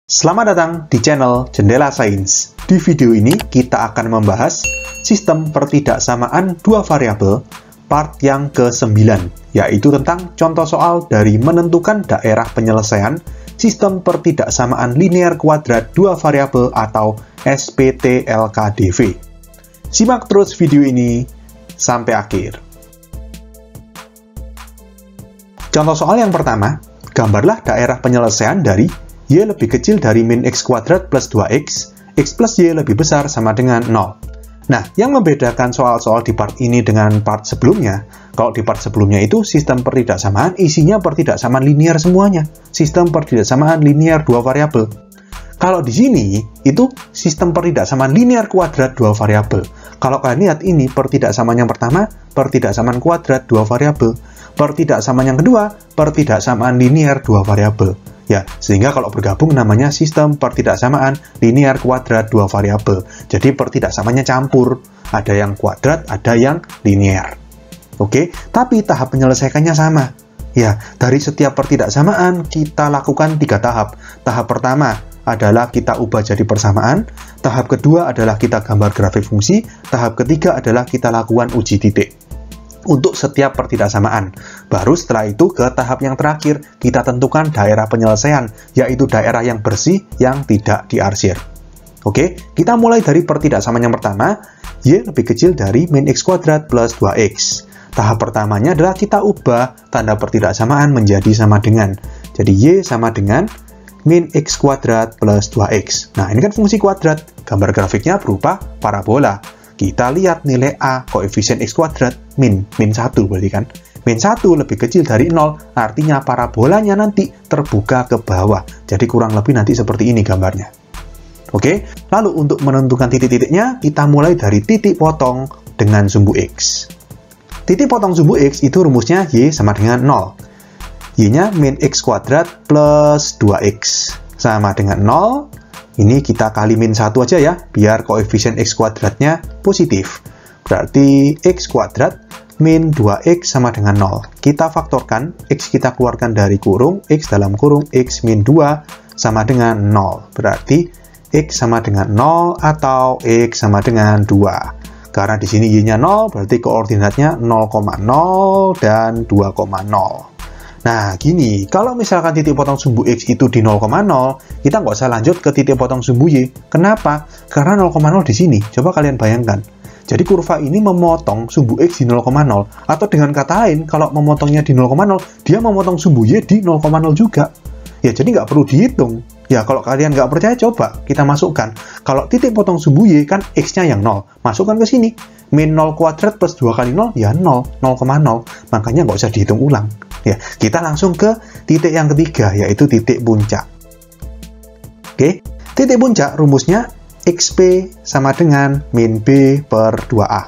Selamat datang di channel Jendela Sains. Di video ini kita akan membahas sistem pertidaksamaan dua variabel part yang ke-9, yaitu tentang contoh soal dari menentukan daerah penyelesaian sistem pertidaksamaan linear kuadrat dua variabel atau SPTLKDV. Simak terus video ini sampai akhir. Contoh soal yang pertama, gambarlah daerah penyelesaian dari Y lebih kecil dari min X kuadrat plus 2X, X plus Y lebih besar sama dengan 0. Nah, yang membedakan soal-soal di part ini dengan part sebelumnya, kalau di part sebelumnya itu sistem pertidaksamaan isinya pertidaksamaan linear semuanya. Sistem pertidaksamaan linear dua variabel. Kalau di sini, itu sistem pertidaksamaan linear kuadrat dua variabel. Kalau kalian lihat ini pertidaksamaan yang pertama, pertidaksamaan kuadrat dua variabel. Pertidaksamaan yang kedua, pertidaksamaan linear dua variabel. Ya, sehingga kalau bergabung namanya sistem pertidaksamaan linear kuadrat dua variabel. Jadi pertidaksamaannya campur, ada yang kuadrat, ada yang linear. Oke, tapi tahap menyelesaikannya sama. Ya, dari setiap pertidaksamaan kita lakukan 3 tahap. Tahap pertama adalah kita ubah jadi persamaan, tahap kedua adalah kita gambar grafik fungsi, tahap ketiga adalah kita lakukan uji titik. Untuk setiap pertidaksamaan. Baru setelah itu ke tahap yang terakhir, kita tentukan daerah penyelesaian, yaitu daerah yang bersih yang tidak diarsir. Oke, kita mulai dari pertidaksamaan yang pertama, Y lebih kecil dari min X kuadrat plus 2X. Tahap pertamanya adalah kita ubah tanda pertidaksamaan menjadi sama dengan. Jadi Y sama dengan min X kuadrat plus 2X. Nah, ini kan fungsi kuadrat. Gambar grafiknya berupa parabola. Kita lihat nilai A, koefisien X kuadrat, min 1 berarti kan. Min 1 lebih kecil dari 0, artinya parabolanya nanti terbuka ke bawah. Jadi kurang lebih nanti seperti ini gambarnya. Oke, lalu untuk menentukan titik-titiknya, kita mulai dari titik potong dengan sumbu X. Titik potong sumbu X itu rumusnya Y sama dengan 0. Y-nya min X kuadrat plus 2X. Sama dengan 0. Ini kita kali min 1 aja ya, biar koefisien X kuadratnya positif. Berarti X kuadrat min 2X sama dengan 0. Kita faktorkan, X kita keluarkan dari kurung, X dalam kurung X min 2 sama dengan 0. Berarti X sama dengan 0 atau X sama dengan 2. Karena di sini Y-nya 0, berarti koordinatnya 0,0 dan 2,0. Nah, gini, kalau misalkan titik potong sumbu X itu di 0,0, kita nggak usah lanjut ke titik potong sumbu Y. Kenapa? Karena 0,0 di sini. Coba kalian bayangkan. Jadi kurva ini memotong sumbu X di 0,0. Atau dengan kata lain, kalau memotongnya di 0,0, dia memotong sumbu Y di 0,0 juga. Ya, jadi nggak perlu dihitung. Ya, kalau kalian nggak percaya, coba kita masukkan. Kalau titik potong sumbu Y kan X-nya yang 0. Masukkan ke sini. Min 0 kuadrat plus 2 kali 0, ya 0. 0,0. Makanya nggak usah dihitung ulang. Ya, kita langsung ke titik yang ketiga, yaitu titik puncak. Oke, titik puncak rumusnya XP sama dengan min B per 2A.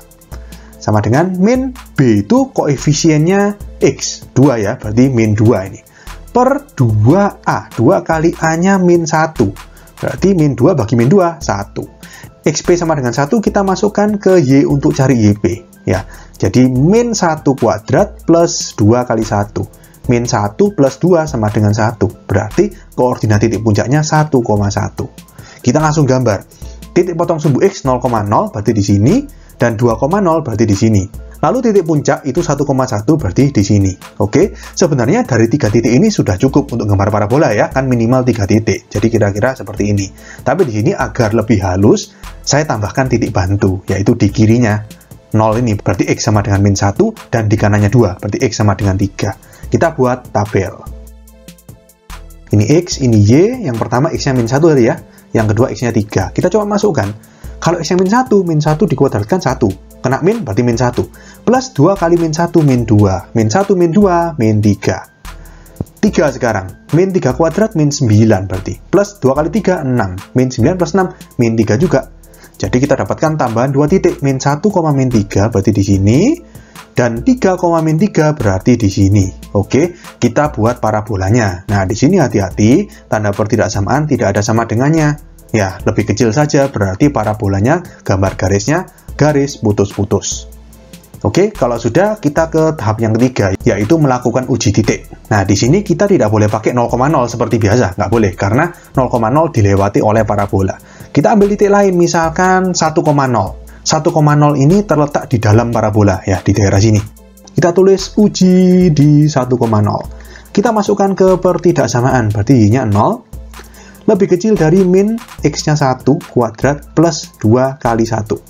Sama dengan min B itu koefisiennya X, 2 ya, berarti min 2 ini. Per 2A, 2 kali A-nya min 1. Berarti min 2 bagi min 2, 1. XP sama dengan 1, kita masukkan ke Y untuk cari YP. Ya, jadi min 1 kuadrat plus 2 kali 1. Min 1 plus 2 sama dengan 1. Berarti koordinat titik puncaknya 1,1. Kita langsung gambar. Titik potong sumbu X 0,0 berarti di sini, dan 2,0 berarti di sini. Lalu titik puncak itu 1,1 berarti di sini. Oke, sebenarnya dari 3 titik ini sudah cukup untuk gambar parabola ya, kan minimal 3 titik. Jadi kira-kira seperti ini. Tapi di sini agar lebih halus, saya tambahkan titik bantu, yaitu di kirinya 0 ini, berarti X sama dengan min 1, dan di kanannya 2, berarti X sama dengan 3. Kita buat tabel. Ini X, ini Y, yang pertama X-nya min 1 tadi ya, yang kedua X-nya 3. Kita coba masukkan. Kalau X-nya min 1 dikuadratkan 1. Kena min, berarti min 1. Plus 2 kali min 1, min 2. Min 1, min 2, min 3. 3 sekarang. Min 3 kuadrat, min 9 berarti. Plus 2 kali 3, 6. Min 9 plus 6, min 3 juga. Jadi kita dapatkan tambahan 2 titik. Min 1, min 3 berarti di sini. Dan 3, min 3 berarti di sini. Oke, kita buat parabolanya. Nah, di sini hati-hati, tanda pertidaksamaan tidak ada sama dengannya. Ya, lebih kecil saja, berarti parabolanya, gambar garisnya, garis putus-putus. Oke, kalau sudah, kita ke tahap yang ketiga, yaitu melakukan uji titik. Nah, di sini kita tidak boleh pakai 0,0 seperti biasa, nggak boleh, karena 0,0 dilewati oleh parabola. Kita ambil titik lain, misalkan 1,0. 1,0 ini terletak di dalam parabola, ya, di daerah sini. Kita tulis uji di 1,0. Kita masukkan ke pertidaksamaan, berarti y-nya 0, lebih kecil dari min x-nya 1 kuadrat plus 2 kali 1.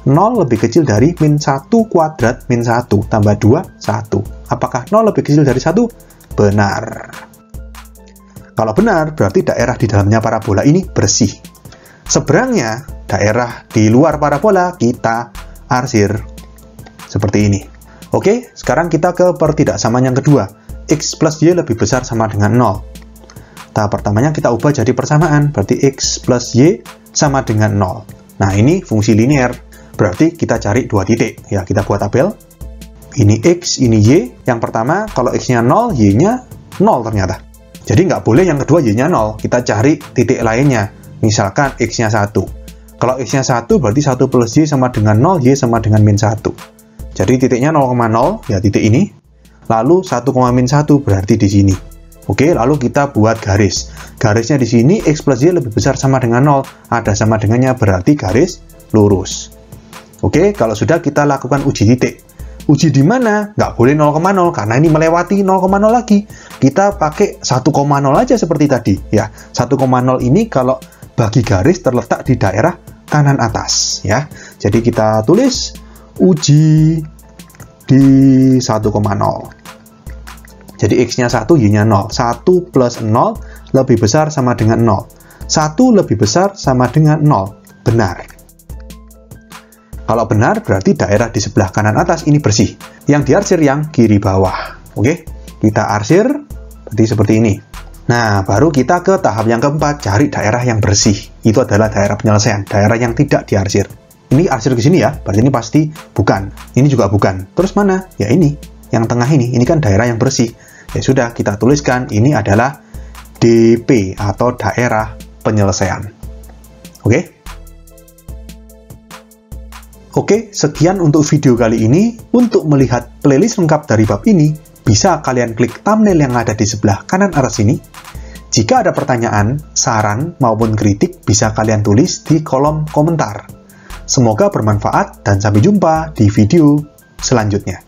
0 lebih kecil dari min 1 kuadrat min 1 tambah 2, 1. Apakah 0 lebih kecil dari 1? Benar. Kalau benar, berarti daerah di dalamnya parabola ini bersih. Seberangnya, daerah di luar parabola kita arsir. Seperti ini. Oke, sekarang kita ke pertidaksamaan yang kedua. X plus Y lebih besar sama dengan 0. Tahap pertamanya kita ubah jadi persamaan, berarti X plus Y sama dengan 0. Nah, ini fungsi linear. Berarti kita cari dua titik. Ya, kita buat tabel. Ini X, ini Y. Yang pertama, kalau X-nya 0, Y-nya 0 ternyata. Jadi nggak boleh yang kedua Y-nya 0. Kita cari titik lainnya. Misalkan X-nya 1. Kalau X-nya 1, berarti 1 plus Y sama dengan 0, Y sama dengan min 1. Jadi titiknya 0,0, ya titik ini. Lalu 1, min 1 berarti di sini. Oke, lalu kita buat garis. Garisnya di sini, X plus Y lebih besar sama dengan 0. Ada sama dengannya, berarti garis lurus. Oke, kalau sudah kita lakukan uji titik. Uji di mana? Nggak boleh 0,0, karena ini melewati 0,0 lagi. Kita pakai 1,0 aja seperti tadi. Ya, 1,0 ini kalau bagi garis terletak di daerah kanan atas. Ya, jadi kita tulis uji di 1,0. Jadi X-nya 1, Y-nya 0. 1 plus 0 lebih besar sama dengan 0. 1 lebih besar sama dengan 0. Benar. Kalau benar, berarti daerah di sebelah kanan atas ini bersih. Yang diarsir yang kiri bawah. Oke, kita arsir, berarti seperti ini. Nah, baru kita ke tahap yang keempat, cari daerah yang bersih. Itu adalah daerah penyelesaian, daerah yang tidak diarsir. Ini arsir ke sini ya, berarti ini pasti bukan. Ini juga bukan. Terus mana? Ya ini, yang tengah ini kan daerah yang bersih. Ya sudah, kita tuliskan, ini adalah DP atau daerah penyelesaian. Oke? Oke, sekian untuk video kali ini. Untuk melihat playlist lengkap dari bab ini, bisa kalian klik thumbnail yang ada di sebelah kanan atas sini. Jika ada pertanyaan, saran, maupun kritik, bisa kalian tulis di kolom komentar. Semoga bermanfaat dan sampai jumpa di video selanjutnya.